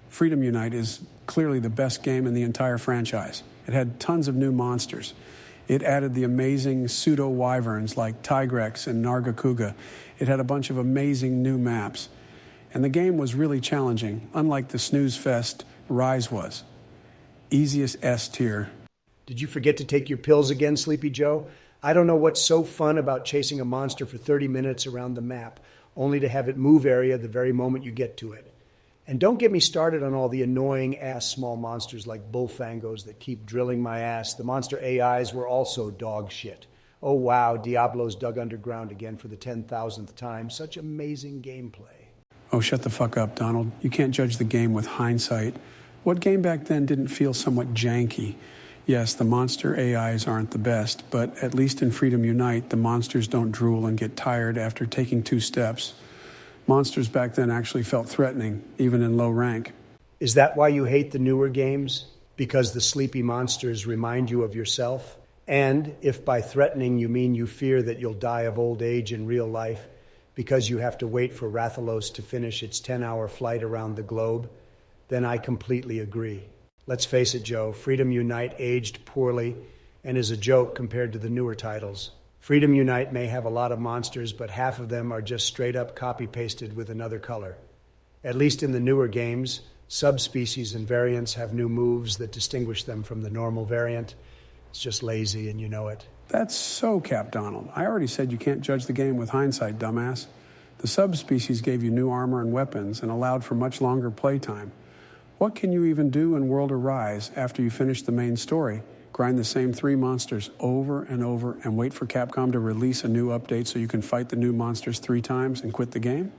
Freedom Unite is clearly the best game in the entire franchise. It had tons of new monsters. It added the amazing pseudo-wyverns like Tigrex and Nargacuga. It had a bunch of amazing new maps. And the game was really challenging, unlike the snooze fest Rise was. Easiest S tier. Did you forget to take your pills again, Sleepy Joe? I don't know what's so fun about chasing a monster for 30 minutes around the map, only to have it move area the very moment you get to it. And don't get me started on all the annoying ass small monsters like bullfangos that keep drilling my ass. The monster AIs were also dog shit. Oh wow, Diablo's dug underground again for the 10,000th time. Such amazing gameplay. Oh, shut the fuck up, Donald. You can't judge the game with hindsight. What game back then didn't feel somewhat janky? Yes, the monster AIs aren't the best, but at least in Freedom Unite, the monsters don't drool and get tired after taking 2 steps. Monsters back then actually felt threatening, even in low rank. Is that why you hate the newer games? Because the sleepy monsters remind you of yourself? And if by threatening you mean you fear that you'll die of old age in real life because you have to wait for Rathalos to finish its 10-hour flight around the globe, then I completely agree. Let's face it, Joe, Freedom Unite aged poorly and is a joke compared to the newer titles. Freedom Unite may have a lot of monsters, but half of them are just straight up copy-pasted with another color. At least in the newer games, subspecies and variants have new moves that distinguish them from the normal variant. It's just lazy and you know it. That's so Cap Donald. I already said you can't judge the game with hindsight, dumbass. The subspecies gave you new armor and weapons and allowed for much longer playtime. What can you even do in World of Rise after you finish the main story? Grind the same 3 monsters over and over and wait for Capcom to release a new update so you can fight the new monsters 3 times and quit the game?